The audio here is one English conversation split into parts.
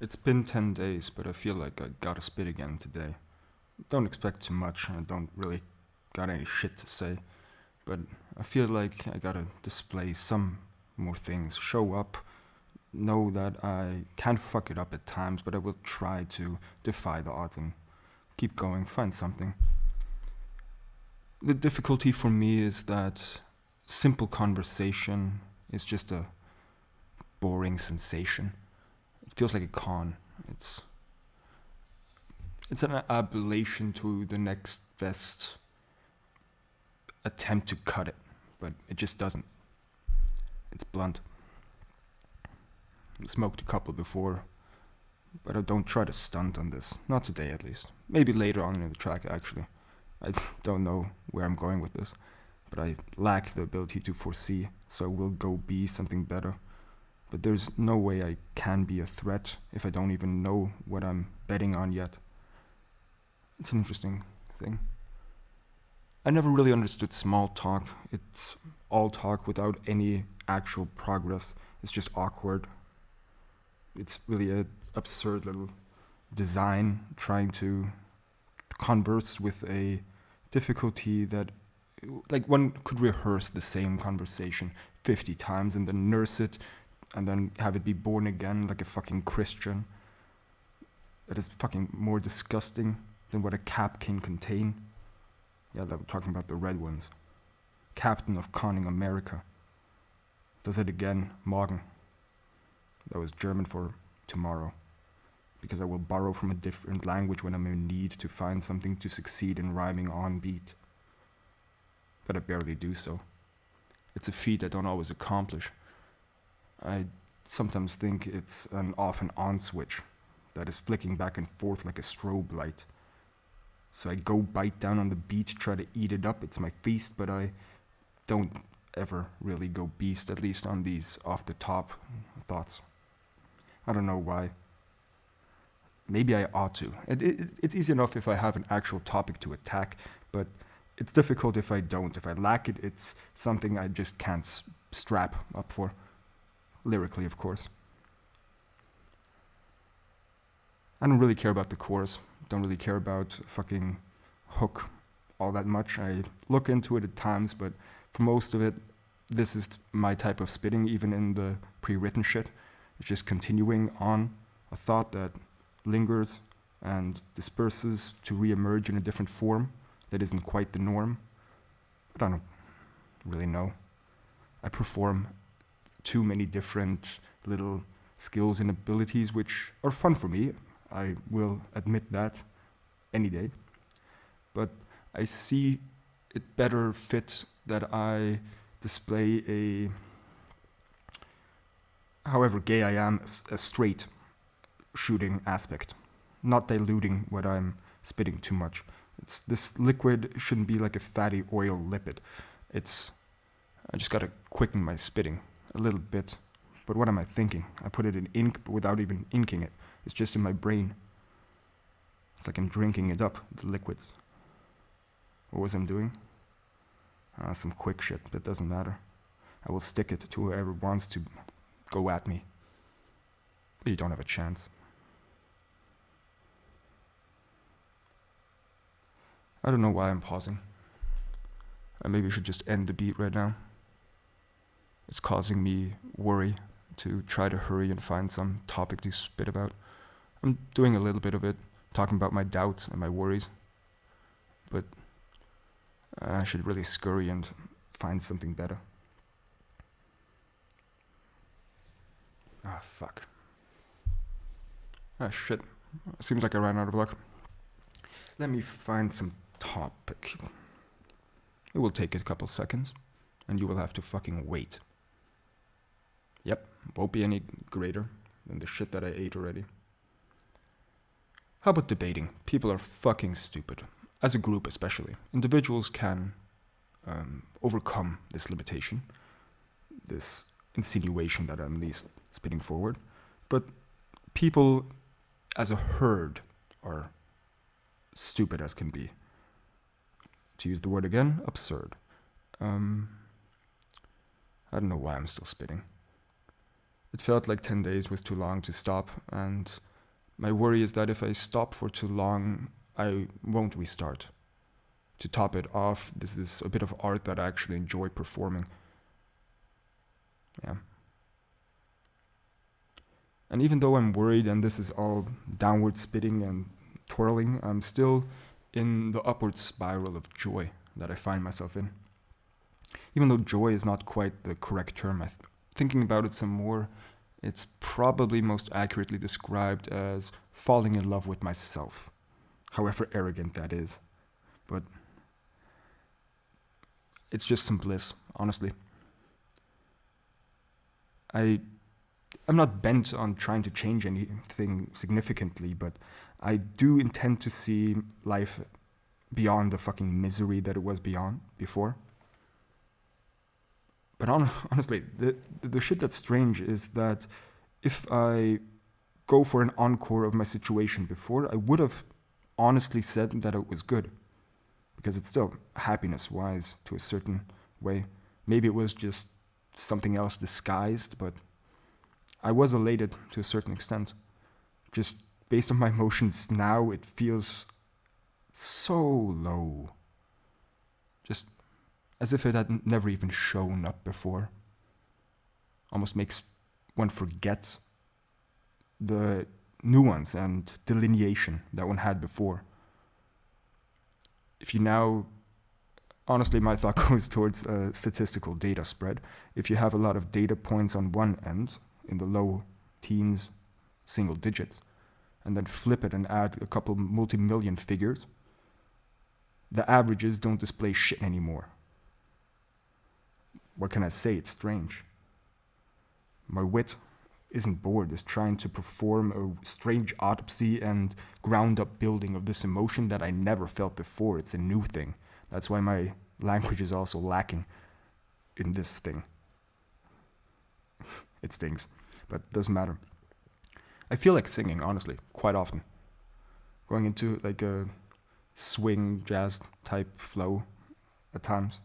It's been 10 days, but I feel like I gotta spit again today. Don't expect too much, I don't really got any shit to say, but I feel like I gotta display some more things, show up, know that I can fuck it up at times, but I will try to defy the odds and keep going, find something. The difficulty for me is that simple conversation is just a boring sensation. It feels like a con. It's it's an ablation to the next best attempt to cut it, but it just doesn't. It's blunt. I smoked a couple before, but I don't try to stunt on this. Not today, at least. Maybe later on in the track, actually. I don't know where I'm going with this, but I lack the ability to foresee, so I will go be something better. But there's no way I can be a threat if I don't even know what I'm betting on yet. It's an interesting thing. I never really understood small talk. It's all talk without any actual progress. It's just awkward. It's really a absurd little design trying to converse with a difficulty that, like, one could rehearse the same conversation 50 times and then nurse it and then have it be born again like a fucking Christian. That is fucking more disgusting than what a cap can contain. Yeah, that we're talking about the red ones. Captain of conning America. Does it again, morgen. That was German for tomorrow. Because I will borrow from a different language when I'm in need to find something to succeed in rhyming on beat. But I barely do so. It's a feat I don't always accomplish. I sometimes think it's an off and on switch that is flicking back and forth like a strobe light. So I go bite down on the beat, try to eat it up, it's my feast, but I don't ever really go beast, at least on these off the top thoughts. I don't know why. Maybe I ought to. It's easy enough if I have an actual topic to attack, but it's difficult if I don't. If I lack it, it's something I just can't strap up for. Lyrically, of course. I don't really care about the chorus. Don't really care about fucking hook all that much. I look into it at times, but for most of it, this is my type of spitting, even in the pre-written shit. It's just continuing on a thought that lingers and disperses to re-emerge in a different form that isn't quite the norm. I don't really know. I perform too many different little skills and abilities which are fun for me. I will admit that any day. But I see it better fit that I display a, however gay I am, a straight shooting aspect, not diluting what I'm spitting too much. It's this liquid shouldn't be like a fatty oil lipid. I just gotta quicken my spitting a little bit. But what am I thinking? I put it in ink but without even inking it. It's just in my brain. It's like I'm drinking it up, the liquids. What was I doing? Some quick shit, but it doesn't matter. I will stick it to whoever wants to go at me. But you don't have a chance. I don't know why I'm pausing. I maybe should just end the beat right now. It's causing me worry to try to hurry and find some topic to spit about. I'm doing a little bit of it, talking about my doubts and my worries. But I should really scurry and find something better. Ah, fuck. Ah, shit. Seems like I ran out of luck. Let me find some topic. It will take a couple seconds, and you will have to fucking wait. Yep, won't be any greater than the shit that I ate already. How about debating? People are fucking stupid. As a group, especially. Individuals can overcome this limitation, this insinuation that I'm at least spitting forward. But people as a herd are stupid as can be. To use the word again, absurd. I don't know why I'm still spitting. It felt like 10 days was too long to stop, and my worry is that if I stop for too long, I won't restart. To top it off, this is a bit of art that I actually enjoy performing. Yeah. And even though I'm worried and this is all downward spitting and twirling, I'm still in the upward spiral of joy that I find myself in. Even though joy is not quite the correct term, thinking about it some more, it's probably most accurately described as falling in love with myself, however arrogant that is. But it's just some bliss, honestly. I'm not bent on trying to change anything significantly, but I do intend to see life beyond the fucking misery that it was before. But honestly, the shit that's strange is that if I go for an encore of my situation before, I would have honestly said that it was good. Because it's still happiness-wise to a certain way. Maybe it was just something else disguised, but I was elated to a certain extent. Just based on my emotions now, it feels so low. Just as if it had never even shown up before. Almost makes one forget the nuance and delineation that one had before. If you now, honestly, my thought goes towards a statistical data spread. If you have a lot of data points on one end, in the low teens, single digits, and then flip it and add a couple multi-million figures, the averages don't display shit anymore. What can I say? It's strange. My wit isn't bored, is trying to perform a strange autopsy and ground-up building of this emotion that I never felt before. It's a new thing. That's why my language is also lacking in this thing. It stings, but it doesn't matter. I feel like singing, honestly, quite often. Going into like a swing jazz type flow at times.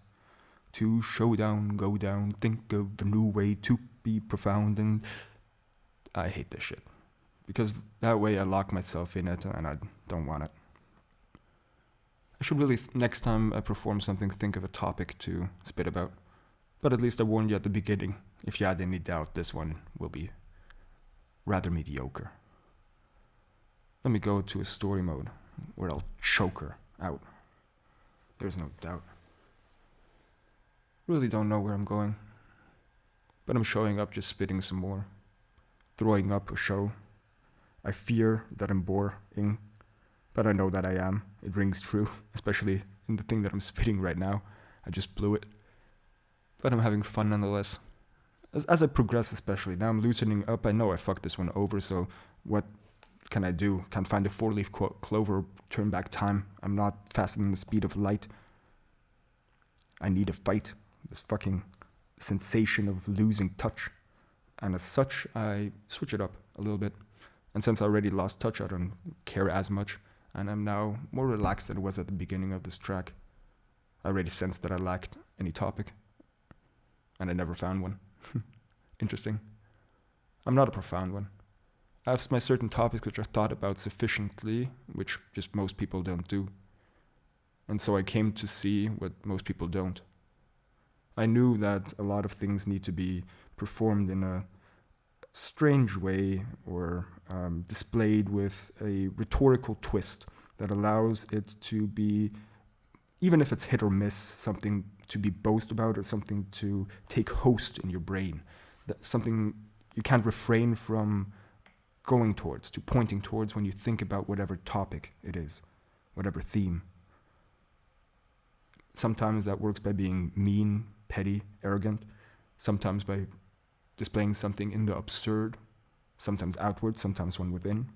To show down, go down, think of a new way to be profound, and I hate this shit. Because that way I lock myself in it and I don't want it. I should really, next time I perform something, think of a topic to spit about. But at least I warned you at the beginning. If you had any doubt, this one will be rather mediocre. Let me go to a story mode where I'll choke her out. There's no doubt. Really don't know where I'm going. But I'm showing up, just spitting some more. Throwing up a show. I fear that I'm boring, but I know that I am. It rings true, especially in the thing that I'm spitting right now. I just blew it. But I'm having fun nonetheless. As I progress especially, now I'm loosening up. I know I fucked this one over, so what can I do? Can't find a 4-leaf clover, turn back time. I'm not faster than the speed of light. I need a fight. This fucking sensation of losing touch. And as such, I switch it up a little bit. And since I already lost touch, I don't care as much. And I'm now more relaxed than I was at the beginning of this track. I already sensed that I lacked any topic. And I never found one. Interesting. I'm not a profound one. I have my certain topics which are thought about sufficiently, which just most people don't do. And so I came to see what most people don't. I knew that a lot of things need to be performed in a strange way or displayed with a rhetorical twist that allows it to be, even if it's hit or miss, something to be boast about or something to take host in your brain. That's something you can't refrain from going towards, to pointing towards when you think about whatever topic it is, whatever theme. Sometimes that works by being mean, petty, arrogant. Sometimes by displaying something in the absurd. Sometimes outward, sometimes from within.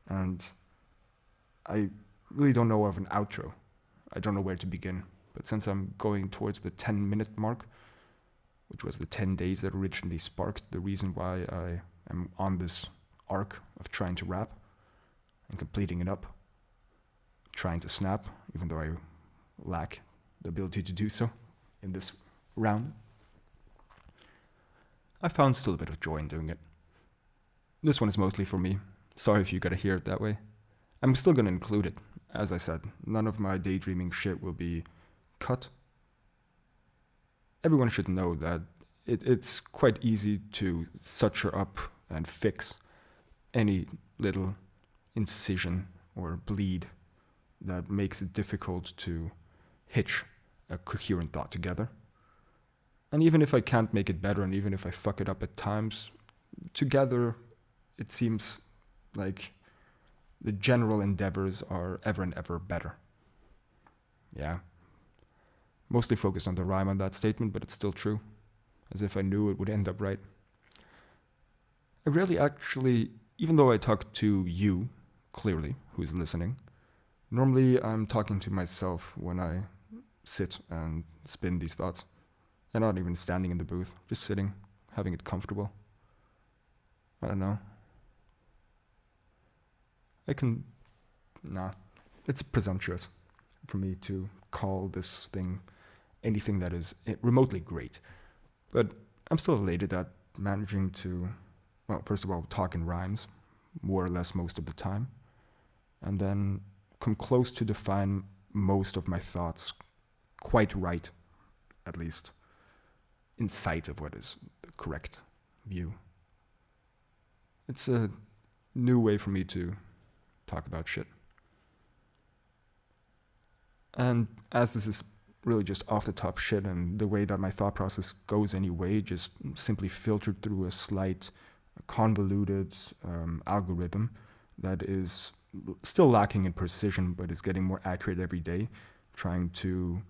And I really don't know of an outro. I don't know where to begin. But since I'm going towards the 10-minute mark, which was the 10 days that originally sparked the reason why I am on this arc of trying to rap and completing it up, trying to snap, even though I lack the ability to do so in this round. I found still a bit of joy in doing it. This one is mostly for me. Sorry if you gotta hear it that way. I'm still gonna include it. As I said, none of my daydreaming shit will be cut. Everyone should know that it's quite easy to suture up and fix any little incision or bleed that makes it difficult to hitch a coherent thought together. And even if I can't make it better, and even if I fuck it up at times, together it seems like the general endeavors are ever and ever better. Yeah. Mostly focused on the rhyme on that statement, but it's still true. As if I knew it would end up right. I rarely actually, even though I talk to you, clearly, who's listening, normally I'm talking to myself when I sit and spin these thoughts. And not even standing in the booth, just sitting, having it comfortable. I don't know. It's presumptuous for me to call this thing anything that is remotely great. But I'm still elated at managing to, well, first of all, talk in rhymes, more or less most of the time, and then come close to define most of my thoughts quite right, at least, in sight of what is the correct view. It's a new way for me to talk about shit. And as this is really just off the top shit, and the way that my thought process goes anyway, just simply filtered through a slight convoluted algorithm that is still lacking in precision, but is getting more accurate every day, trying to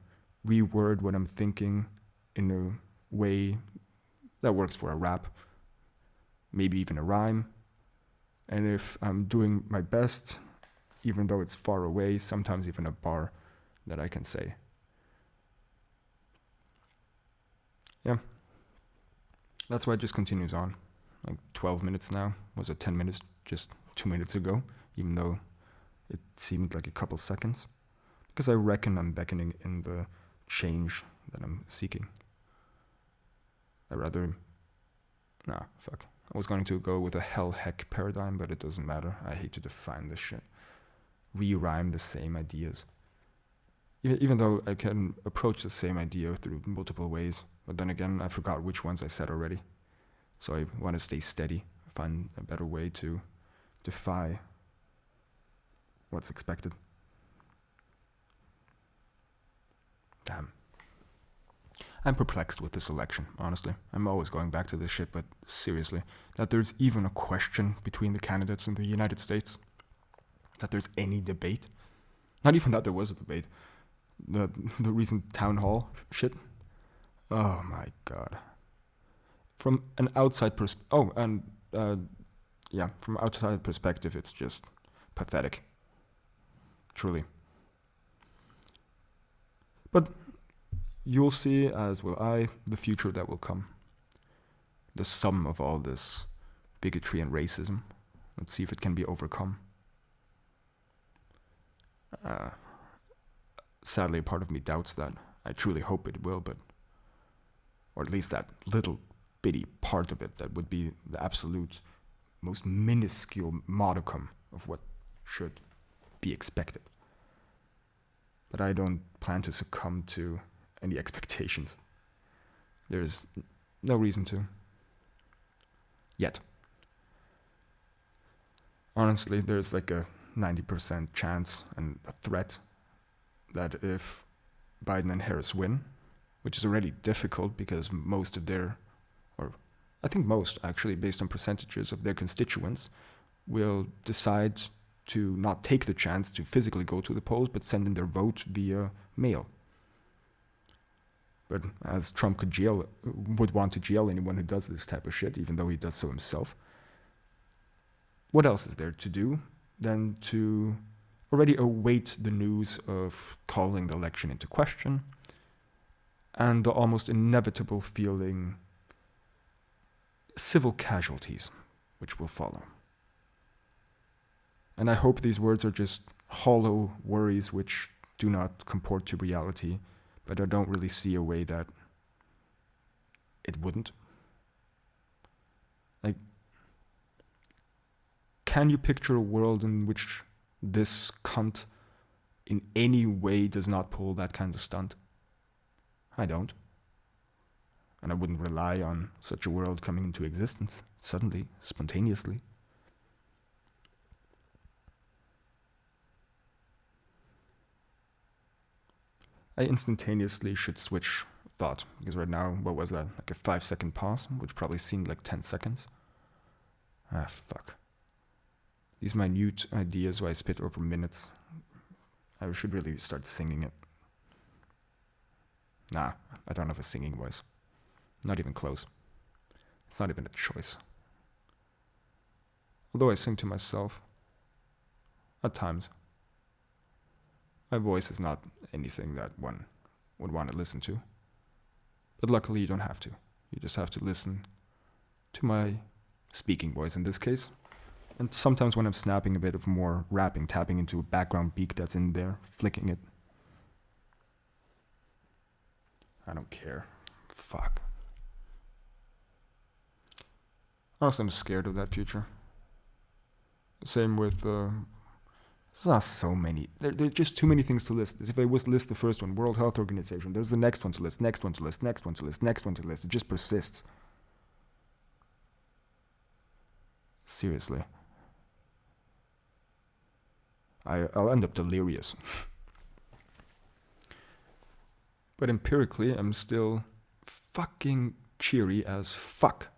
reword what I'm thinking in a way that works for a rap, maybe even a rhyme. And if I'm doing my best, even though it's far away, sometimes even a bar that I can say. Yeah. That's why it just continues on. Like 12 minutes now. Was it 10 minutes just 2 minutes ago? Even though it seemed like a couple seconds. Because I reckon I'm beckoning in the change that I'm seeking. I was going to go with a hell heck paradigm, but it doesn't matter. I hate to define this shit. Re-rhyme the same ideas. Even though I can approach the same idea through multiple ways, but then again, I forgot which ones I said already. So I want to stay steady, find a better way to defy what's expected. Damn. I'm perplexed with this election, honestly. I'm always going back to this shit, but seriously, that there's even a question between the candidates in the United States. That there's any debate. Not even that there was a debate. The recent town hall shit. Oh my god. From an outside from outside perspective, it's just pathetic. Truly. But you'll see, as will I, the future that will come. The sum of all this bigotry and racism. Let's see if it can be overcome. Sadly, a part of me doubts that. I truly hope it will, or at least that little bitty part of it that would be the absolute most minuscule modicum of what should be expected. But I don't plan to succumb to any expectations. There's no reason to. Yet. Honestly, there's like a 90% chance and a threat that if Biden and Harris win, which is already difficult because most actually, based on percentages of their constituents, will decide to not take the chance to physically go to the polls, but send in their vote via mail. But as Trump would want to jail anyone who does this type of shit, even though he does so himself, what else is there to do than to already await the news of calling the election into question and the almost inevitable feeling civil casualties which will follow. And I hope these words are just hollow worries which do not comport to reality, but I don't really see a way that it wouldn't. can you picture a world in which this cunt in any way does not pull that kind of stunt? I don't. And I wouldn't rely on such a world coming into existence suddenly, spontaneously. I instantaneously should switch thought, because right now, what was that? Like a 5-second pause, which probably seemed like 10 seconds. Ah, fuck. These minute ideas where I spit over minutes. I should really start singing it. Nah, I don't have a singing voice. Not even close. It's not even a choice. Although I sing to myself. At times. My voice is not anything that one would want to listen to. But luckily you don't have to. You just have to listen to my speaking voice in this case. And sometimes when I'm snapping a bit of more rapping, tapping into a background beat that's in there, flicking it. I don't care. Fuck. Honestly, I'm scared of that future. Same with there's not so many. There are just too many things to list. If I was to list the first one, World Health Organization, there's the next one to list, next one to list, next one to list, next one to list. It just persists. Seriously. I'll end up delirious. But empirically, I'm still fucking cheery as fuck.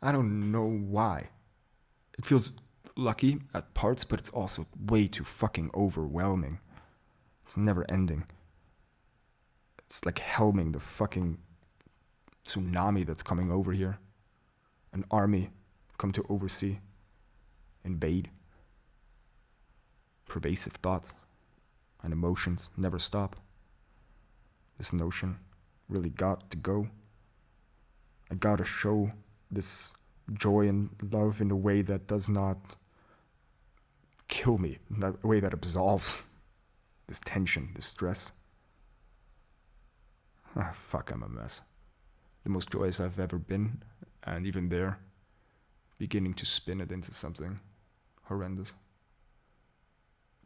I don't know why. It feels lucky at parts, but it's also way too fucking overwhelming. It's never ending. It's like helming the fucking tsunami that's coming over here. An army come to oversee, invade. Pervasive thoughts and emotions never stop. This notion really got to go. I gotta show this joy and love in a way that does not kill me, in a way that absolves this tension, this stress. Ah, fuck, I'm a mess. The most joyous I've ever been, and even there, beginning to spin it into something horrendous.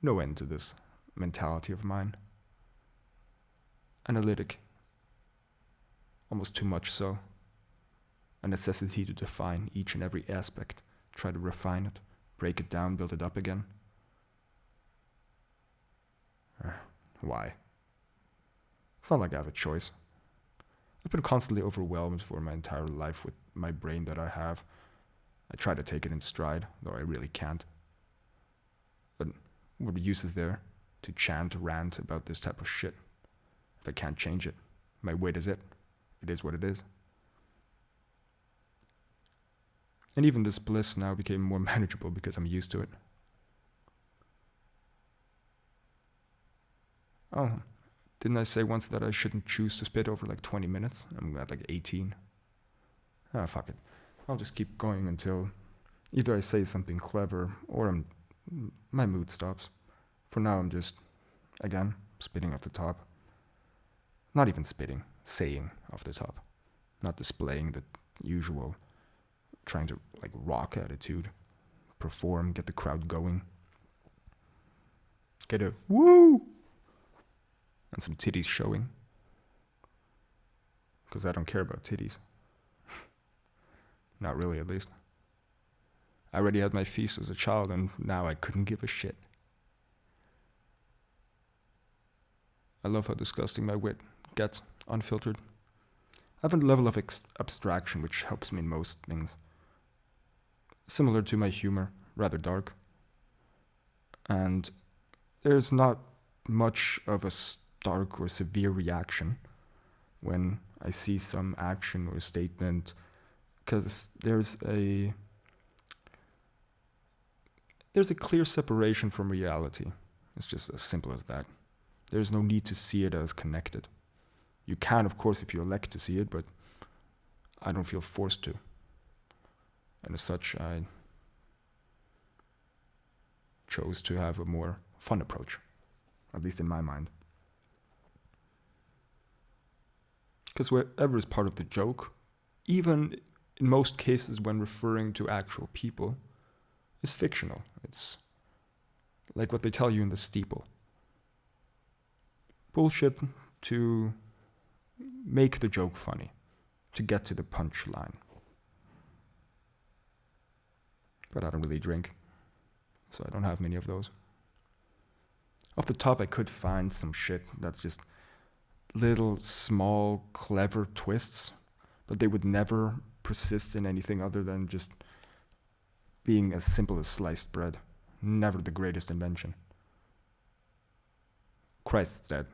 No end to this mentality of mine. Analytic. Almost too much so. A necessity to define each and every aspect, try to refine it, break it down, build it up again. Why? It's not like I have a choice. I've been constantly overwhelmed for my entire life with my brain that I have. I try to take it in stride, though I really can't. But what use is there to chant, rant about this type of shit if I can't change it? My weight is it. It is what it is. And even this bliss now became more manageable because I'm used to it. Oh, didn't I say once that I shouldn't choose to spit over like 20 minutes? I'm at like 18. Ah, fuck it. I'll just keep going until either I say something clever or my mood stops. For now, I'm just, again, spitting off the top. Not even spitting, saying off the top. Not displaying the usual, trying to like rock attitude, perform, get the crowd going. Get a woo! And some titties showing. Because I don't care about titties. Not really, at least. I already had my feast as a child, and now I couldn't give a shit. I love how disgusting my wit gets, unfiltered. I have a level of abstraction which helps me in most things. Similar to my humor, rather dark. And there's not much of a stark or severe reaction when I see some action or statement, because there's a clear separation from reality. It's just as simple as that. There's no need to see it as connected. You can, of course, if you elect to see it, but I don't feel forced to. And as such, I chose to have a more fun approach, at least in my mind. Because wherever is part of the joke, even in most cases when referring to actual people, is fictional. It's like what they tell you in the steeple. Bullshit to make the joke funny, to get to the punchline. But I don't really drink, so I don't have many of those. Off the top, I could find some shit that's just little, small, clever twists, but they would never persist in anything other than just being as simple as sliced bread. Never the greatest invention. Christ's dead.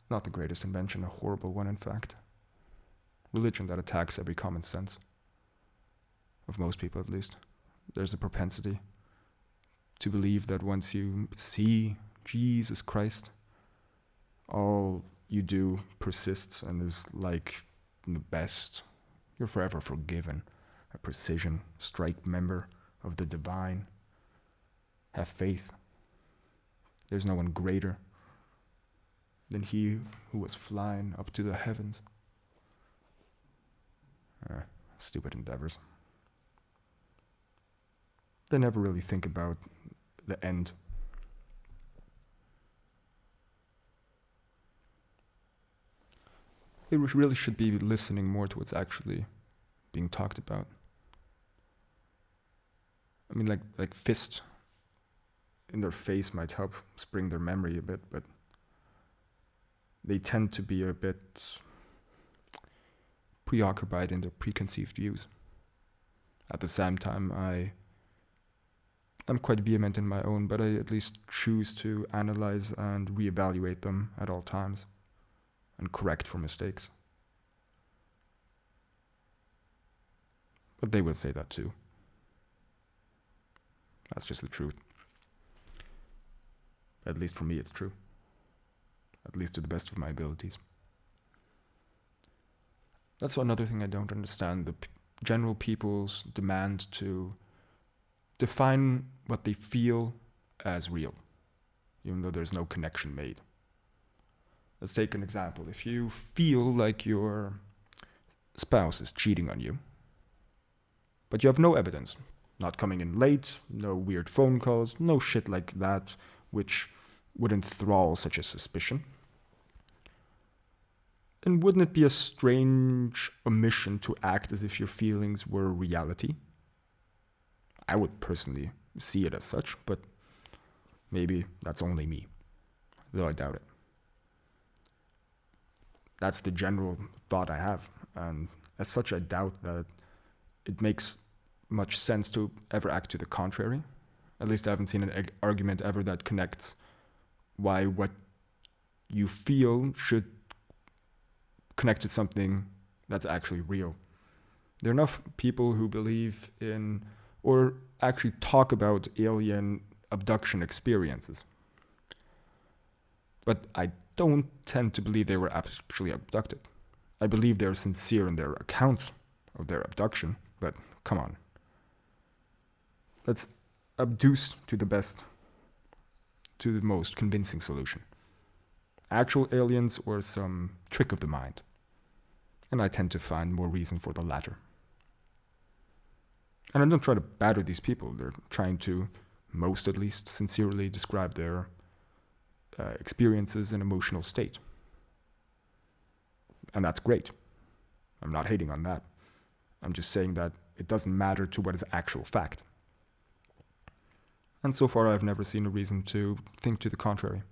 Not the greatest invention, a horrible one, in fact. Religion that attacks every common sense. Of most people, at least. There's a propensity to believe that once you see Jesus Christ, all you do persists and is like the best. You're forever forgiven. A precision, strike member of the divine. Have faith. There's no one greater than he who was flying up to the heavens. Stupid endeavors. They never really think about the end. They really should be listening more to what's actually being talked about. I mean, like fist in their face might help spring their memory a bit, but they tend to be a bit preoccupied in their preconceived views. At the same time, I'm quite vehement in my own, but I at least choose to analyze and reevaluate them at all times and correct for mistakes. But they will say that too. That's just the truth. At least for me, it's true. At least to the best of my abilities. That's another thing I don't understand. The general people's demand to define what they feel as real, even though there's no connection made. Let's take an example. If you feel like your spouse is cheating on you, but you have no evidence, not coming in late, no weird phone calls, no shit like that, which would enthrall such a suspicion, then wouldn't it be a strange omission to act as if your feelings were reality? I would personally see it as such, but maybe that's only me, though I doubt it. That's the general thought I have, and as such I doubt that it makes much sense to ever act to the contrary. At least I haven't seen an argument ever that connects why what you feel should connect to something that's actually real. There are enough people who believe in or actually talk about alien abduction experiences. But I don't tend to believe they were actually abducted. I believe they're sincere in their accounts of their abduction, but come on. Let's abduce to the most convincing solution. Actual aliens or some trick of the mind. And I tend to find more reason for the latter. And I don't try to batter these people. They're trying to, most at least, sincerely describe their experiences and emotional state. And that's great. I'm not hating on that. I'm just saying that it doesn't matter to what is actual fact. And so far I've never seen a reason to think to the contrary.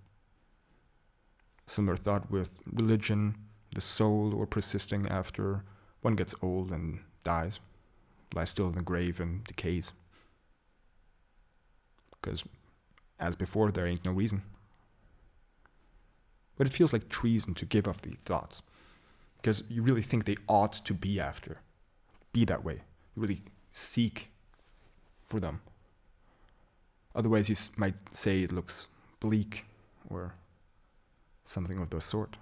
Similar thought with religion, the soul, or persisting after one gets old and dies, lies still in the grave and decays. Because, as before, there ain't no reason. But it feels like treason to give up these thoughts, because you really think they ought to be that way. You really seek for them. Otherwise, you might say it looks bleak or something of the sort.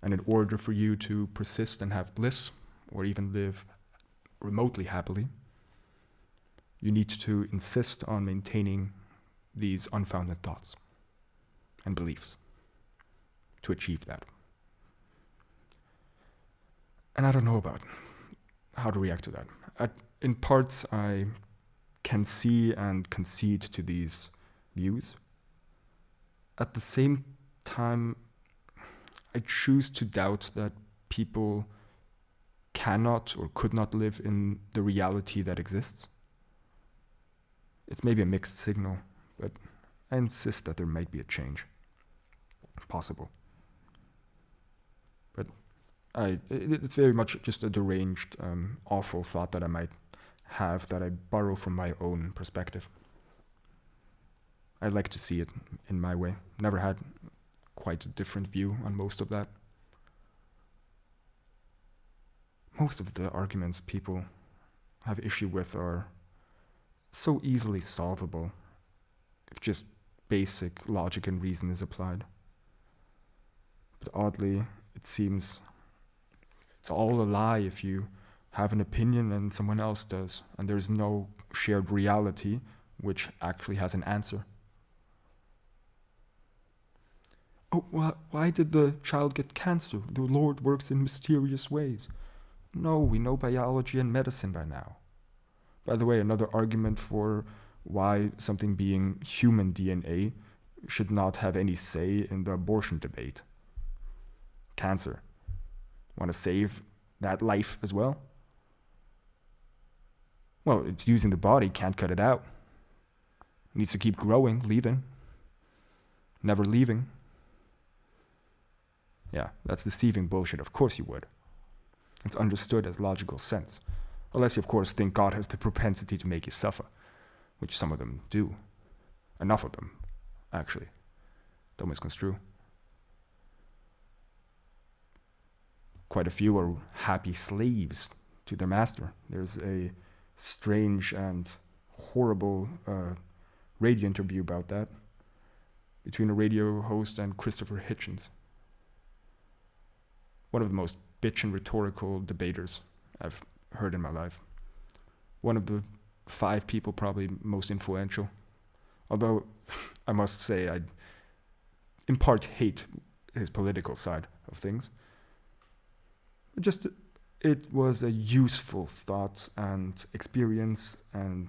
And in order for you to persist and have bliss, or even live remotely happily, you need to insist on maintaining these unfounded thoughts and beliefs to achieve that. And I don't know about how to react to that. In parts, I can see and concede to these views. At the same time, I choose to doubt that people cannot or could not live in the reality that exists. It's maybe a mixed signal, but I insist that there might be a change possible. But it's very much just a deranged, awful thought that I might have that I borrow from my own perspective. I like to see it in my way. Never had quite a different view on most of that. Most of the arguments people have issue with are so easily solvable if just basic logic and reason is applied. But oddly, it seems it's all a lie if you have an opinion and someone else does, and there's no shared reality which actually has an answer. Oh, why did the child get cancer? The Lord works in mysterious ways. No, we know biology and medicine by now. By the way, another argument for why something being human DNA should not have any say in the abortion debate. Cancer. Want to save that life as well? Well, it's using the body, can't cut it out. Needs to keep growing, leaving. Never leaving. Yeah, that's deceiving bullshit. Of course you would. It's understood as logical sense. Unless you, of course, think God has the propensity to make you suffer, which some of them do. Enough of them, actually. Don't misconstrue. Quite a few are happy slaves to their master. There's a strange and horrible radio interview about that between a radio host and Christopher Hitchens. One of the most bitchin' rhetorical debaters I've heard in my life. One of the 5 people probably most influential. Although, I must say, I in part hate his political side of things. Just, it was a useful thought and experience and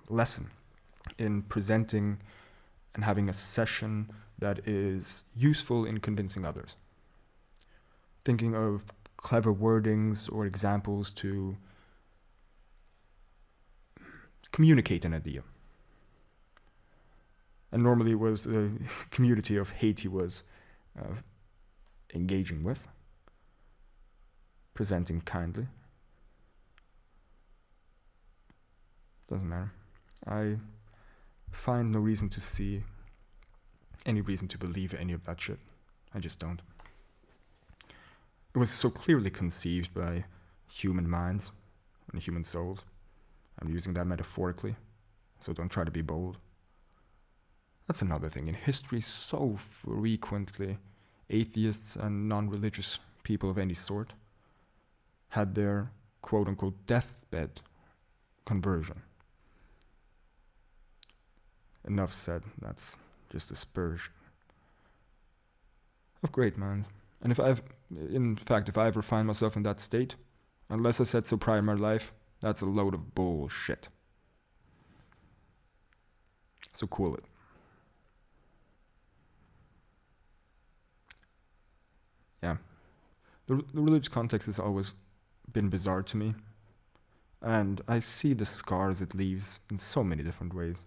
lesson in presenting and having a session that is useful in convincing others. Thinking of clever wordings or examples to communicate an idea. And normally it was the community of hate he was engaging with, presenting kindly. Doesn't matter. I find no reason to see any reason to believe any of that shit. I just don't. It was so clearly conceived by human minds and human souls. I'm using that metaphorically, so don't try to be bold. That's another thing. In history, so frequently, atheists and non-religious people of any sort had their quote-unquote deathbed conversion. Enough said. That's just aspersion of great minds. And if I ever find myself in that state, unless I said so prior in my life, that's a load of bullshit. So cool it. Yeah. The religious context has always been bizarre to me. And I see the scars it leaves in so many different ways.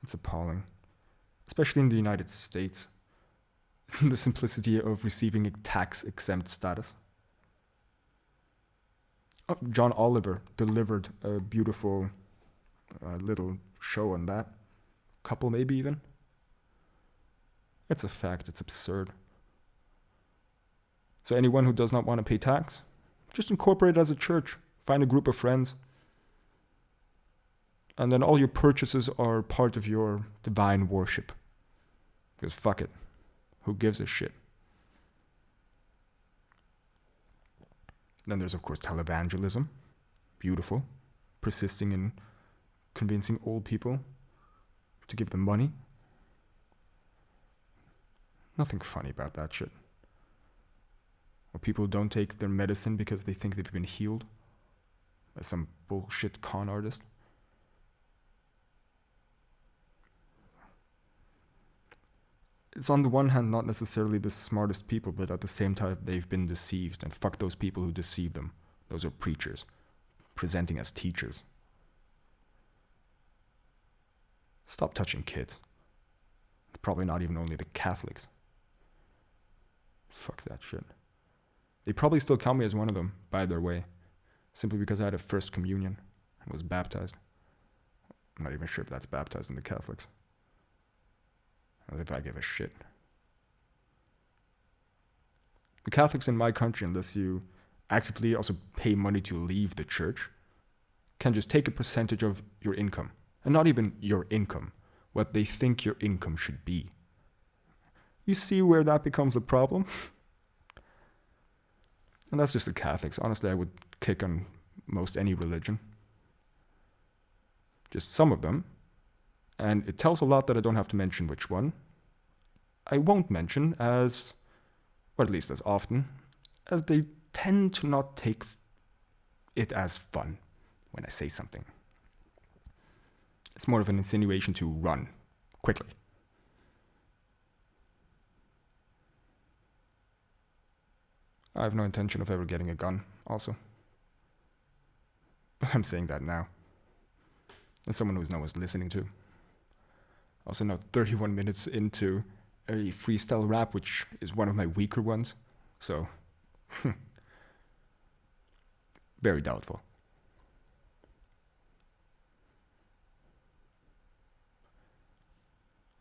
It's appalling. Especially in the United States. The simplicity of receiving a tax-exempt status. Oh, John Oliver delivered a beautiful little show on that. Couple maybe even. It's a fact, it's absurd. So anyone who does not want to pay tax, just incorporate it as a church. Find a group of friends. And then all your purchases are part of your divine worship. Because fuck it. Who gives a shit? Then there's, of course, televangelism. Beautiful. Persisting in convincing old people to give them money. Nothing funny about that shit. Or people who don't take their medicine because they think they've been healed by some bullshit con artist. It's on the one hand not necessarily the smartest people, but at the same time they've been deceived, and fuck those people who deceive them. Those are preachers, presenting as teachers. Stop touching kids. It's probably not even only the Catholics. Fuck that shit. They probably still count me as one of them, by their way, simply because I had a first communion and was baptized. I'm not even sure if that's baptized in the Catholics. As if I give a shit. The Catholics in my country, unless you actively also pay money to leave the church, can just take a percentage of your income. And not even your income, what they think your income should be. You see where that becomes a problem? And that's just the Catholics. Honestly, I would kick on most any religion. Just some of them. And it tells a lot that I don't have to mention which one. I won't mention as, or at least as often, as they tend to not take it as fun when I say something. It's more of an insinuation to run quickly. I have no intention of ever getting a gun, also. But I'm saying that now. As someone who's no one's listening to. Also now 31 minutes into a freestyle rap, which is one of my weaker ones. So, very doubtful.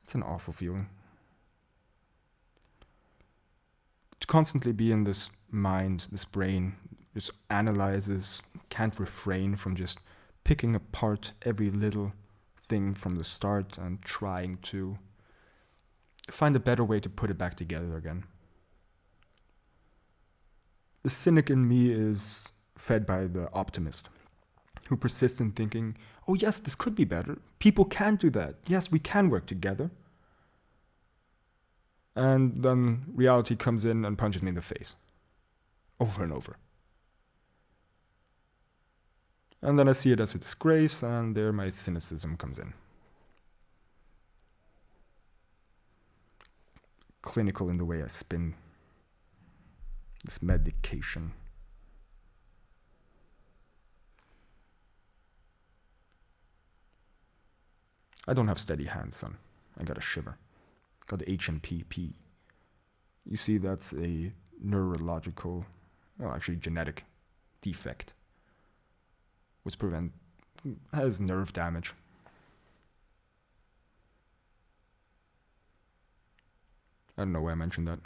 It's an awful feeling. To constantly be in this mind, this brain, just analyzes, can't refrain from just picking apart every little thing from the start and trying to find a better way to put it back together again. The cynic in me is fed by the optimist, who persists in thinking, oh yes, this could be better. People can do that. Yes, we can work together. And then reality comes in and punches me in the face. Over and over. And then I see it as a disgrace, and there my cynicism comes in. Clinical in the way I spin this medication. I don't have steady hands, son. I got a shiver. Got the HNPP. You see, that's a neurological, well, actually genetic defect, which has nerve damage. I don't know why I mentioned that.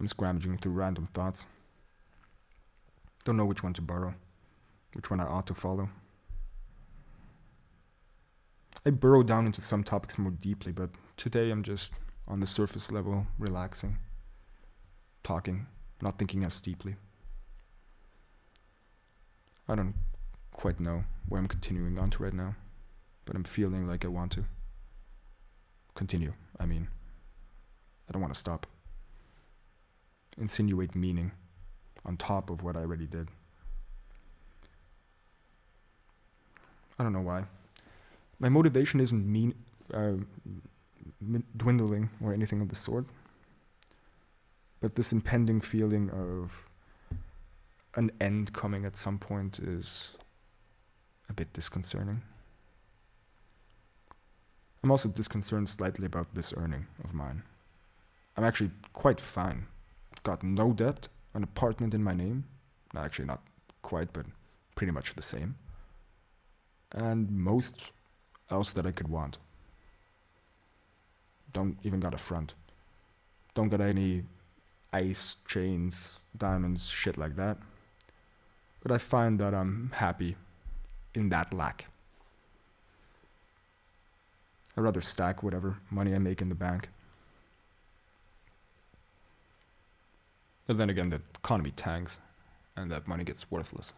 I'm scrounging through random thoughts. Don't know which one to borrow, which one I ought to follow. I burrow down into some topics more deeply, but today I'm just on the surface level, relaxing, talking, not thinking as deeply. I don't quite know where I'm continuing on to right now, but I'm feeling like I want to continue. I don't want to stop. Insinuate meaning on top of what I already did. I don't know why. My motivation isn't dwindling or anything of the sort, but this impending feeling of an end coming at some point is a bit disconcerting. I'm also disconcerted slightly about this earning of mine. I'm actually quite fine. Got no debt, an apartment in my name. No, actually not quite, but pretty much the same. And most else that I could want. Don't even got a front. Don't got any ice, chains, diamonds, shit like that. But I find that I'm happy in that lack. I'd rather stack whatever money I make in the bank. But then again, the economy tanks, and that money gets worthless.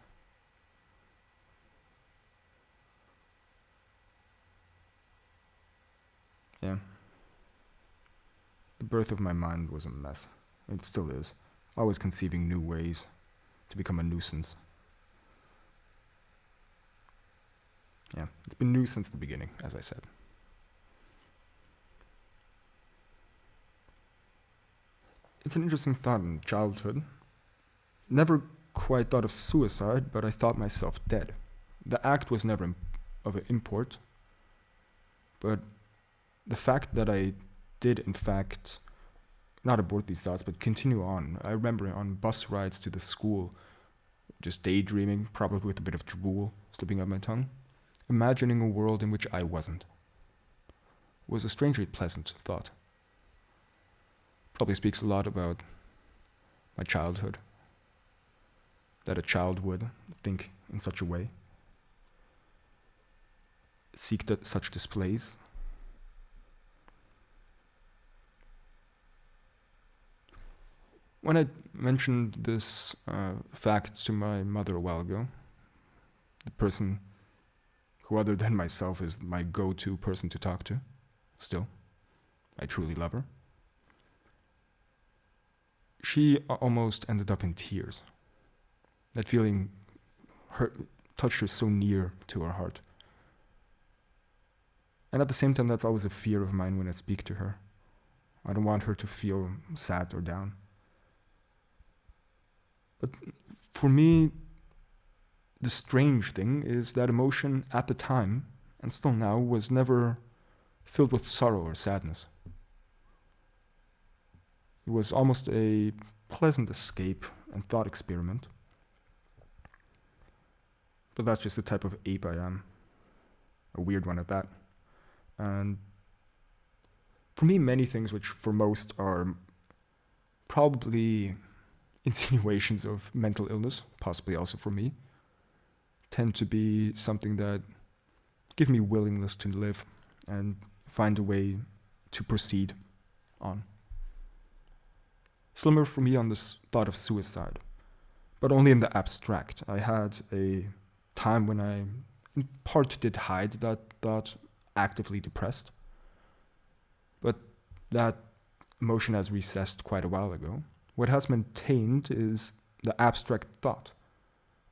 Yeah. The birth of my mind was a mess. It still is. Always conceiving new ways to become a nuisance. Yeah, it's been new since the beginning, as I said. It's an interesting thought in childhood. Never quite thought of suicide, but I thought myself dead. The act was never of import, but the fact that I did, in fact, not abort these thoughts, but continue on. I remember on bus rides to the school, just daydreaming, probably with a bit of drool slipping out my tongue, imagining a world in which I wasn't. It was a strangely pleasant thought. Probably speaks a lot about my childhood, that a child would think in such a way, seek such displays. When I mentioned this fact to my mother a while ago, the person who other than myself is my go-to person to talk to, still, I truly love her, she almost ended up in tears. That feeling touched her so near to her heart. And at the same time, that's always a fear of mine when I speak to her. I don't want her to feel sad or down. But for me, the strange thing is that emotion at the time, and still now, was never filled with sorrow or sadness. It was almost a pleasant escape and thought experiment. But that's just the type of ape I am. A weird one at that. And for me, many things which for most are probably insinuations of mental illness, possibly also for me, tend to be something that give me willingness to live and find a way to proceed on. Slimmer for me on this thought of suicide, but only in the abstract. I had a time when I, in part, did hide that thought, actively depressed, but that emotion has recessed quite a while ago. What has maintained is the abstract thought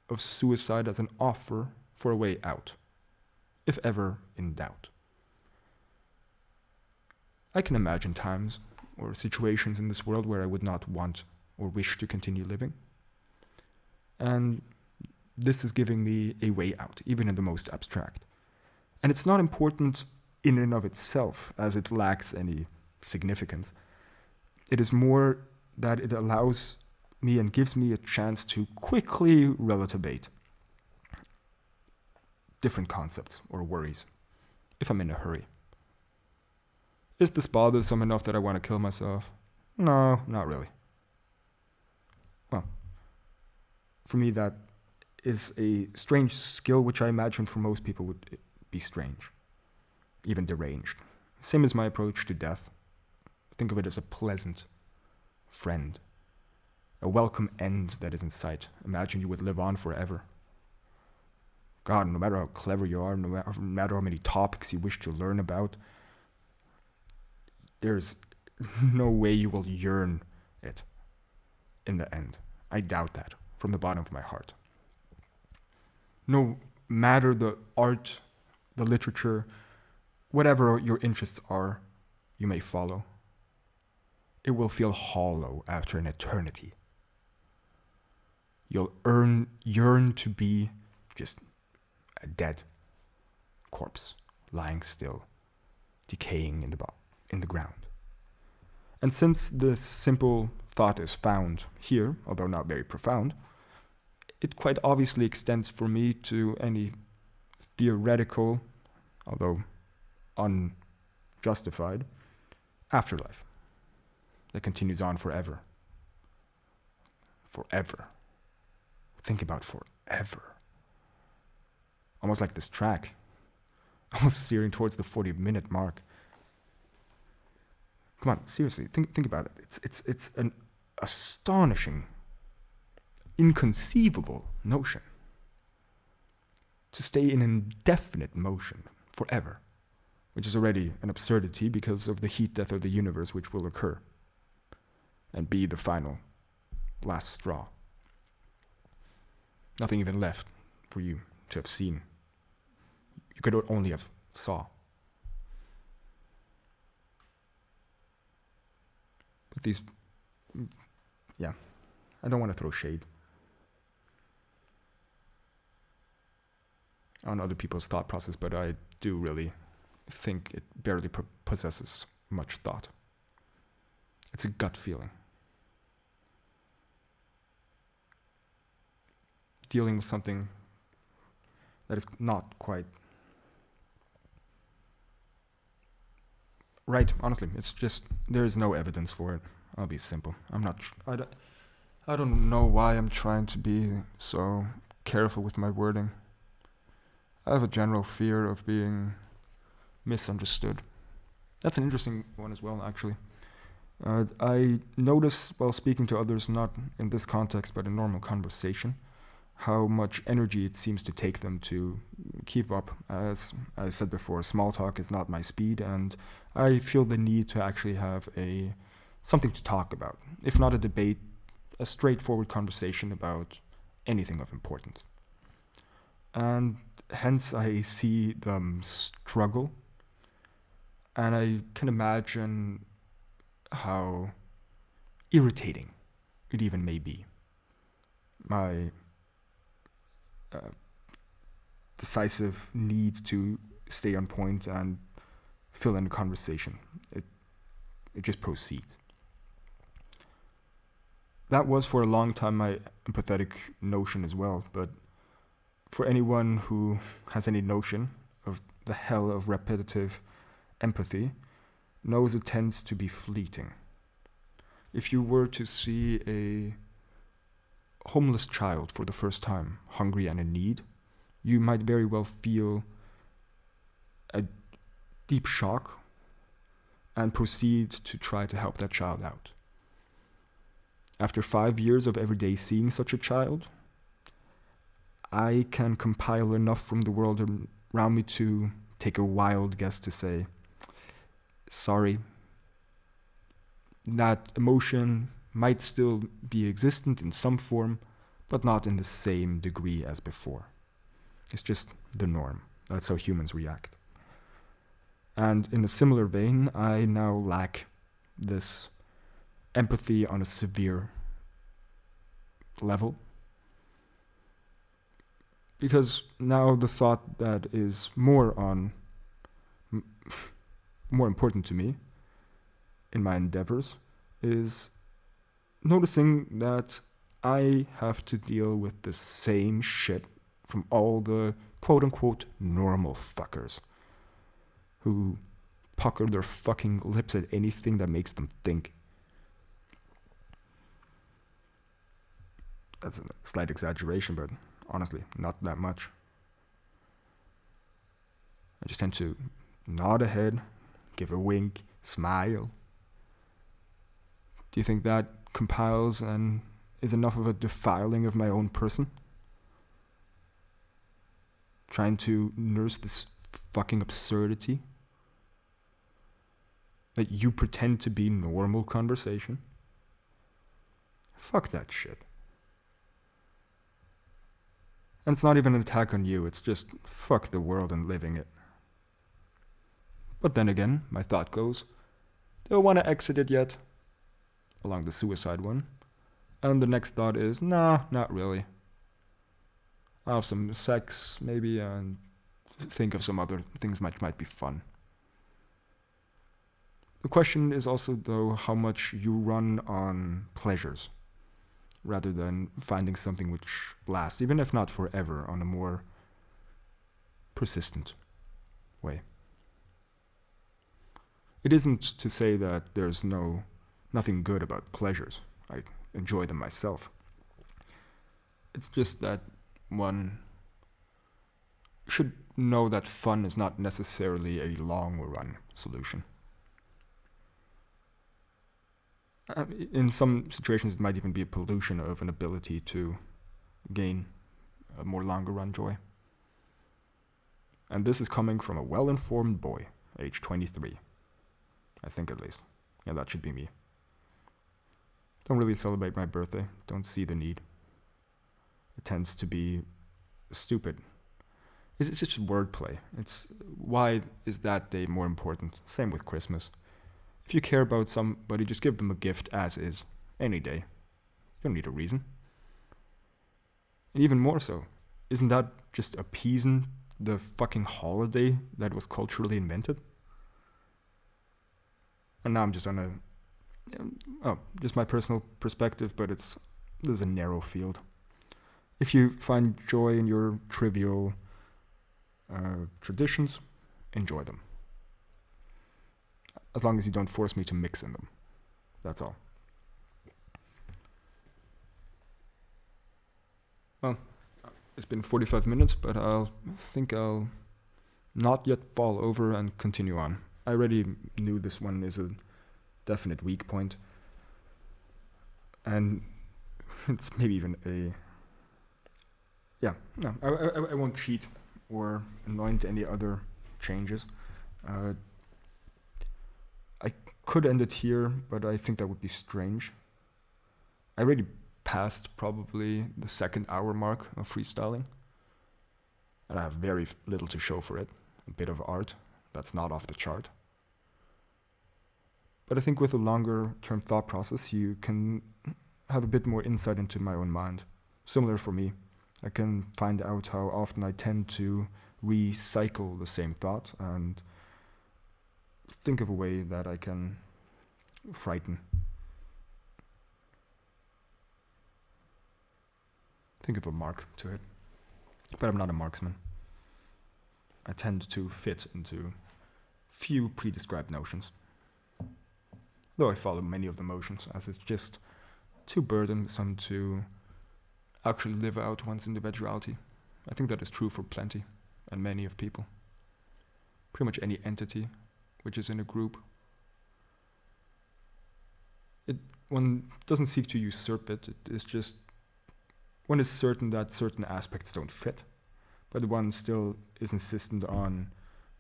of suicide as an offer for a way out, if ever in doubt. I can imagine times or situations in this world where I would not want or wish to continue living. And this is giving me a way out, even in the most abstract. And it's not important in and of itself, as it lacks any significance. It is more that it allows me and gives me a chance to quickly relativate different concepts or worries, if I'm in a hurry. Is this bothersome enough that I want to kill myself? No, not really. Well, for me that is a strange skill which I imagine for most people would be strange, even deranged. Same as my approach to death. Think of it as a pleasant friend, a welcome end that is in sight. Imagine you would live on forever. God, no matter how clever you are, no matter how many topics you wish to learn about, there's no way you will yearn it in the end. I doubt that from the bottom of my heart. No matter the art, the literature, whatever your interests are, you may follow, it will feel hollow after an eternity. You'll yearn to be just a dead corpse, lying still, decaying in the ground. And since this simple thought is found here, although not very profound, it quite obviously extends for me to any theoretical, although unjustified, afterlife that continues on forever. Forever. Think about forever. Almost like this track, almost steering towards the 40-minute mark. Come on, seriously, think about it. It's an astonishing, inconceivable notion to stay in indefinite motion forever, which is already an absurdity because of the heat death of the universe which will occur. and be the final, last straw. Nothing even left for you to have seen. You could only have saw. But these, yeah, I don't want to throw shade on other people's thought process, but I do really think it barely possesses much thought. It's a gut feeling. Dealing with something that is not quite right, honestly. It's just, there is no evidence for it. I'll be simple. I don't know why I'm trying to be so careful with my wording. I have a general fear of being misunderstood. That's an interesting one as well, actually. I notice while speaking to others, not in this context, but in normal conversation, how much energy it seems to take them to keep up. As I said before, small talk is not my speed, and I feel the need to actually have something to talk about. If not a debate, a straightforward conversation about anything of importance. And hence I see them struggle, and I can imagine how irritating it even may be. My decisive need to stay on point and fill in the conversation. It just proceeds. That was for a long time my empathetic notion as well, but for anyone who has any notion of the hell of repetitive empathy, knows it tends to be fleeting. If you were to see a homeless child for the first time, hungry and in need, you might very well feel a deep shock and proceed to try to help that child out. After 5 years of every day seeing such a child, I can compile enough from the world around me to take a wild guess to say, sorry, that emotion might still be existent in some form, but not in the same degree as before. It's just the norm. That's how humans react. And in a similar vein, I now lack this empathy on a severe level. Because now the thought that is more important to me in my endeavors is noticing that I have to deal with the same shit from all the quote-unquote normal fuckers who pucker their fucking lips at anything that makes them think. That's a slight exaggeration, but honestly, not that much. I just tend to nod a head, give a wink, smile. Do you think that compiles and is enough of a defiling of my own person? Trying to nurse this fucking absurdity that you pretend to be normal conversation? Fuck that shit. And it's not even an attack on you, it's just fuck the world and living it. But then again, my thought goes, do I want to exit it yet? Along the suicide one. And the next thought is, nah, not really. I'll have some sex, maybe, and think of some other things which might be fun. The question is also, though, how much you run on pleasures, rather than finding something which lasts, even if not forever, on a more persistent way. It isn't to say that there's nothing good about pleasures. I enjoy them myself. It's just that one should know that fun is not necessarily a long-run solution. In some situations, it might even be a pollution of an ability to gain a more longer-run joy. And this is coming from a well-informed boy, age 23. I think at least. Yeah, that should be me. Don't really celebrate my birthday. Don't see the need. It tends to be stupid. It's just wordplay. It's why is that day more important? Same with Christmas. If you care about somebody, just give them a gift as is, any day. You don't need a reason. And even more so, isn't that just appeasing the fucking holiday that was culturally invented? And now I'm just on just my personal perspective, but this is a narrow field. If you find joy in your trivial traditions, enjoy them. As long as you don't force me to mix in them. That's all. Well, it's been 45 minutes, but I think I'll not yet fall over and continue on. I already knew this one is a definite weak point. And it's maybe even I won't cheat or anoint any other changes. I could end it here, but I think that would be strange. I already passed probably the 2nd hour mark of freestyling, and I have very little to show for it. A bit of art that's not off the chart. But I think with a longer term thought process, you can have a bit more insight into my own mind. Similar for me. I can find out how often I tend to recycle the same thought and think of a way that I can frighten. Think of a mark to it. But I'm not a marksman. I tend to fit into few pre-described notions. Though I follow many of the motions, as it's just too burdensome to actually live out one's individuality. I think that is true for plenty and many of people. Pretty much any entity which is in a group. One doesn't seek to usurp it. It is just one is certain that certain aspects don't fit, but one still is insistent on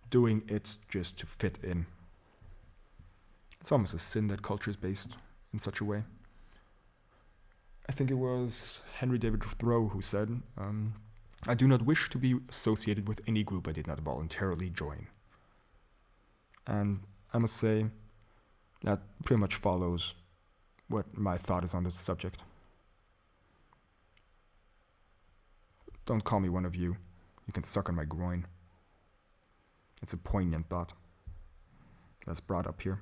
doing it just to fit in. It's almost a sin that culture is based in such a way. I think it was Henry David Thoreau who said, I do not wish to be associated with any group I did not voluntarily join. And I must say that pretty much follows what my thought is on this subject. Don't call me one of you. You can suck on my groin. It's a poignant thought that's brought up here.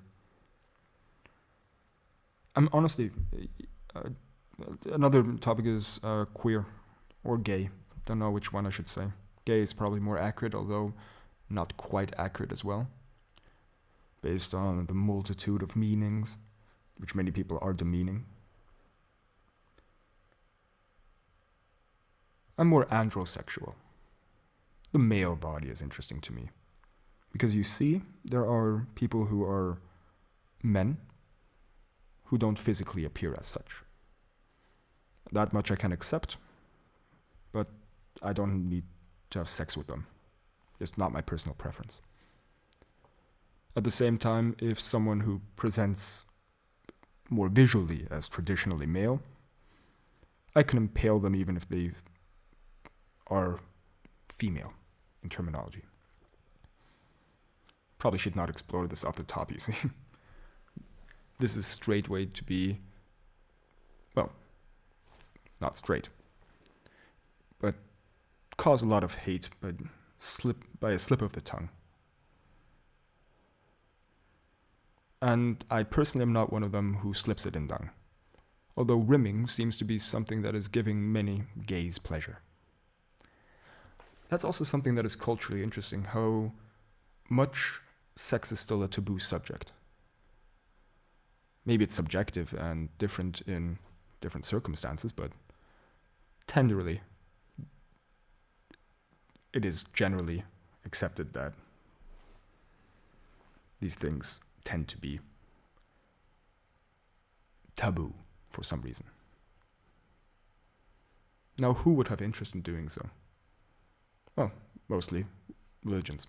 I'm honestly, another topic is queer or gay. Don't know which one I should say. Gay is probably more accurate, although not quite accurate as well, based on the multitude of meanings, which many people are demeaning. I'm more androsexual. The male body is interesting to me. Because you see, there are people who are men who don't physically appear as such. That much I can accept, but I don't need to have sex with them. It's not my personal preference. At the same time, if someone who presents more visually as traditionally male, I can impale them even if they are female in terminology. Probably should not explore this off the top, you see. This is a straight way to be, well, not straight, but cause a lot of hate by a slip of the tongue. And I personally am not one of them who slips it in dung, although rimming seems to be something that is giving many gays pleasure. That's also something that is culturally interesting, how much sex is still a taboo subject. Maybe it's subjective and different in different circumstances, but tenderly, it is generally accepted that these things tend to be taboo for some reason. Now, who would have interest in doing so? Well, mostly religions.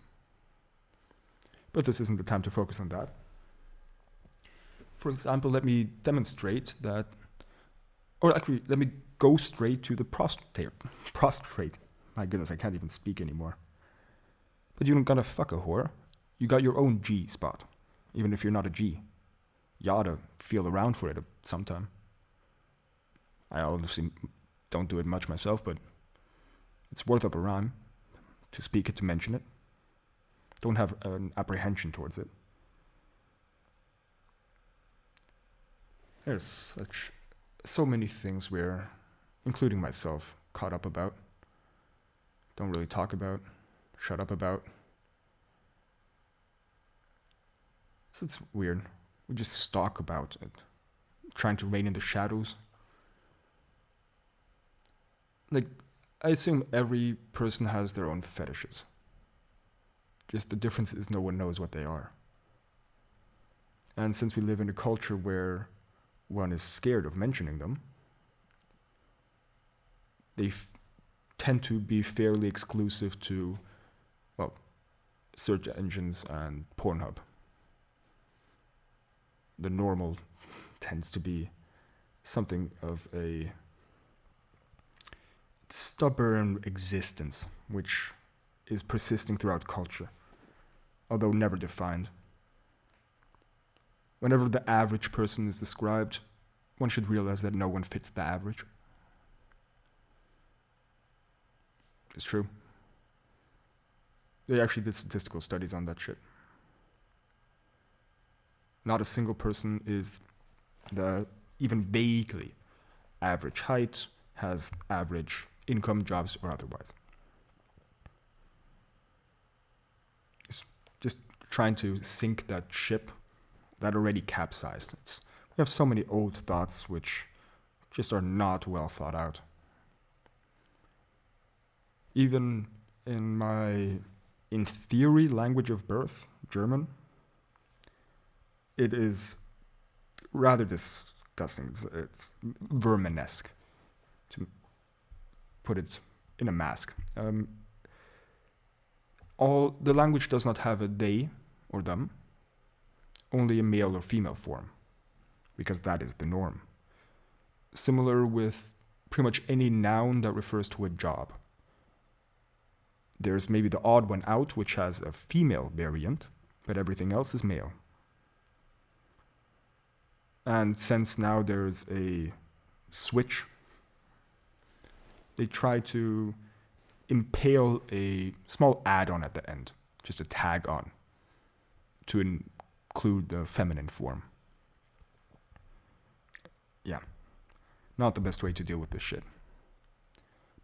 But this isn't the time to focus on that. For example, let me demonstrate that Or actually, let me go straight to the prostrate. Prostrate. My goodness, I can't even speak anymore. But you don't gotta fuck a whore. You got your own G spot, even if you're not a G. You oughta feel around for it sometime. I obviously don't do it much myself, but it's worth of a rhyme to speak it, to mention it. Don't have an apprehension towards it. There's so many things we're, including myself, caught up about. Don't really talk about, shut up about. So it's weird. We just talk about it, trying to reign in the shadows. Like, I assume every person has their own fetishes. Just the difference is no one knows what they are. And since we live in a culture where one is scared of mentioning them, they tend to be fairly exclusive to, well, search engines and Pornhub. The normal tends to be something of a stubborn existence, which is persisting throughout culture, although never defined. Whenever the average person is described, one should realize that no one fits the average. It's true. They actually did statistical studies on that shit. Not a single person is the even vaguely average height, has average income, jobs, or otherwise. It's just trying to sink that ship that already capsized. We have so many old thoughts which just are not well thought out. Even in my, in theory, language of birth, German, it is rather disgusting. It's vermin-esque, to put it in a mask. The language does not have a they or them, only a male or female form, because that is the norm. Similar with pretty much any noun that refers to a job. There's maybe the odd one out, which has a female variant, but everything else is male. And since now there's a switch, they try to impale a small add-on at the end, just a tag on, to include the feminine form. Yeah, not the best way to deal with this shit.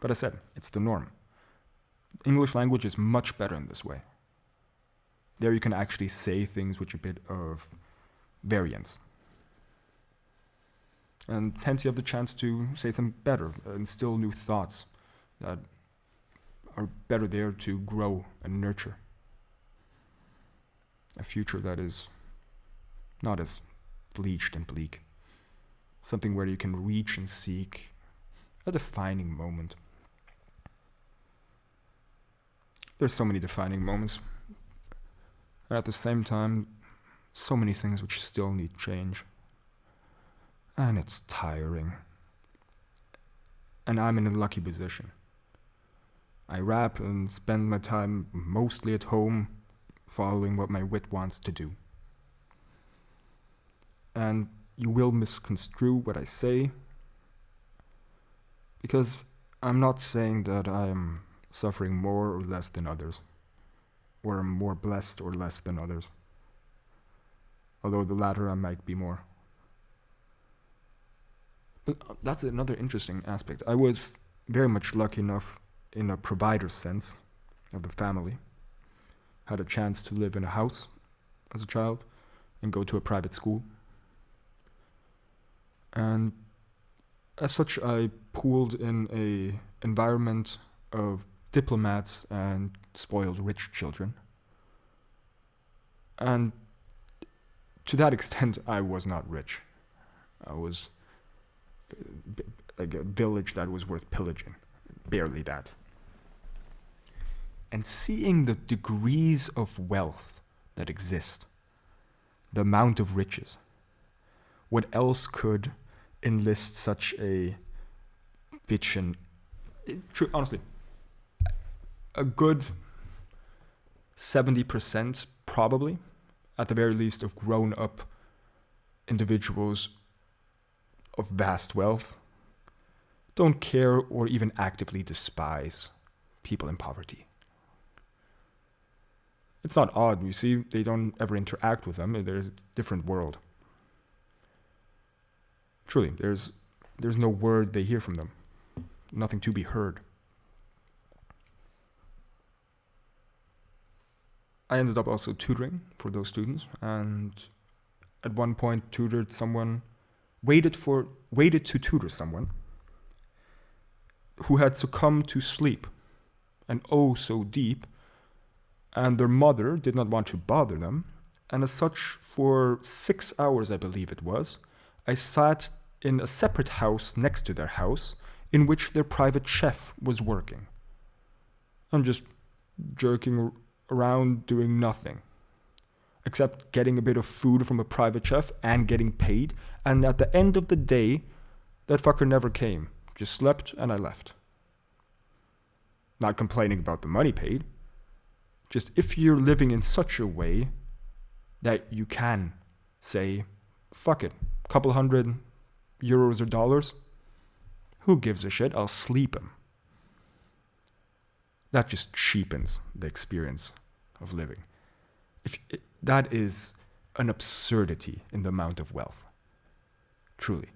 But I said, it's the norm. English language is much better in this way. There you can actually say things with a bit of variance. And hence you have the chance to say them better, instill new thoughts that are better there to grow and nurture a future that is not as bleached and bleak. Something where you can reach and seek a defining moment. There's so many defining moments. And at the same time, so many things which still need change. And it's tiring. And I'm in a lucky position. I rap and spend my time mostly at home, following what my wit wants to do. And you will misconstrue what I say, because I'm not saying that I am suffering more or less than others, or am more blessed or less than others. Although the latter I might be more. But that's another interesting aspect. I was very much lucky enough in a provider sense of the family. Had a chance to live in a house as a child and go to a private school. And as such, I pooled in a environment of diplomats and spoiled rich children. And to that extent, I was not rich. I was like a village that was worth pillaging. Barely that. And seeing the degrees of wealth that exist, the amount of riches, what else could enlist such a bitchin'. Honestly, a good 70% probably, at the very least, of grown-up individuals of vast wealth don't care or even actively despise people in poverty. It's not odd, you see, they don't ever interact with them. There's a different world. Truly, there's no word they hear from them. Nothing to be heard. I ended up also tutoring for those students, and at one point tutored someone, waited to tutor someone who had succumbed to sleep, and oh so deep, and their mother did not want to bother them, and as such, for 6 hours, I believe it was, I sat in a separate house next to their house, in which their private chef was working. I'm just jerking around doing nothing, except getting a bit of food from a private chef and getting paid, and at the end of the day, that fucker never came. Just slept and I left. Not complaining about the money paid. Just if you're living in such a way that you can say, fuck it, couple $100 or dollars, who gives a shit? I'll sleep him. That just cheapens the experience of living. That is an absurdity in the amount of wealth. Truly.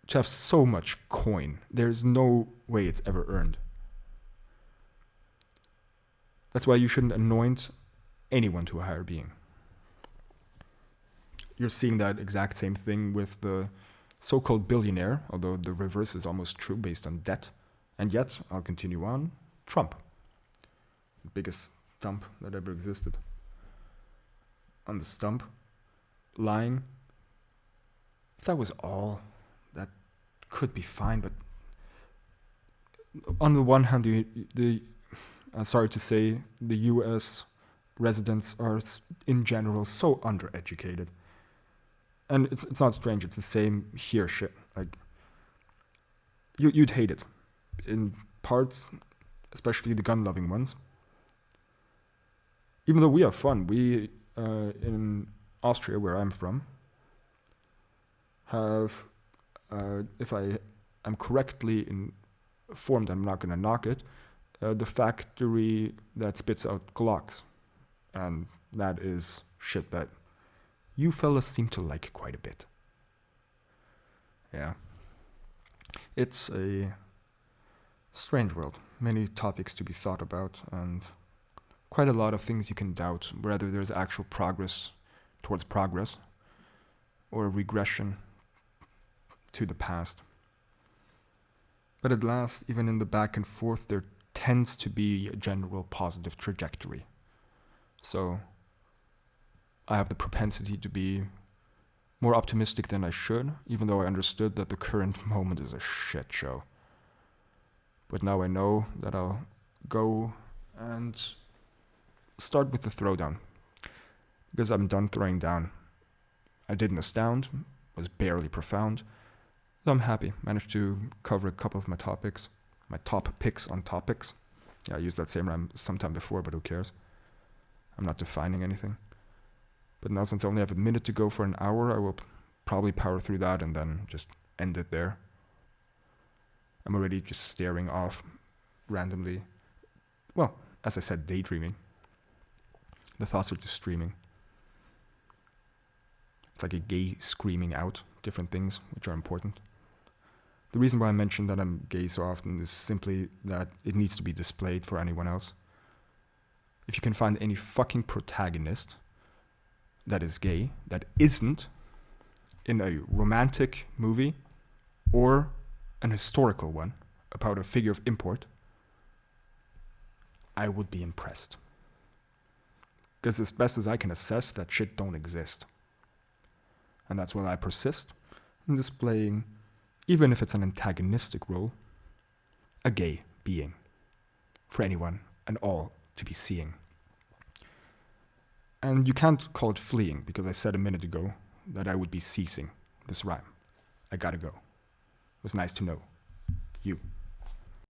To have so much coin, there's no way it's ever earned. That's why you shouldn't anoint anyone to a higher being. You're seeing that exact same thing with the so-called billionaire, although the reverse is almost true based on debt. And yet, I'll continue on, Trump. The biggest stump that ever existed. On the stump, lying. If that was all, that could be fine, but on the one hand, sorry to say, the US residents are in general so undereducated. And it's not strange, it's the same here shit. Like, you'd hate it. In parts, especially the gun-loving ones. Even though we have fun, we, in Austria, where I'm from, have, if I am correctly informed, I'm not going to knock it, the factory that spits out Glocks. And that is shit that you fellas seem to like quite a bit. Yeah. It's a strange world. Many topics to be thought about, and quite a lot of things you can doubt, whether there's actual progress towards progress or a regression to the past. But at last, even in the back and forth, there tends to be a general positive trajectory. So I have the propensity to be more optimistic than I should, even though I understood that the current moment is a shit show. But now I know that I'll go and start with the throwdown, because I'm done throwing down. I didn't astound, was barely profound, so I'm happy. Managed to cover a couple of my topics, my top picks on topics. Yeah, I used that same rhyme sometime before, but who cares? I'm not defining anything. But now, since I only have a minute to go for an hour, I will probably power through that and then just end it there. I'm already just staring off randomly. Well, as I said, daydreaming. The thoughts are just streaming. It's like a gay screaming out different things which are important. The reason why I mention that I'm gay so often is simply that it needs to be displayed for anyone else. If you can find any fucking protagonist that is gay, that isn't in a romantic movie or an historical one about a figure of import, I would be impressed. Because as best as I can assess, that shit don't exist. And that's why I persist in displaying, even if it's an antagonistic role, a gay being for anyone and all to be seeing. And you can't call it fleeing, because I said a minute ago that I would be ceasing this rhyme. I gotta go. It was nice to know you.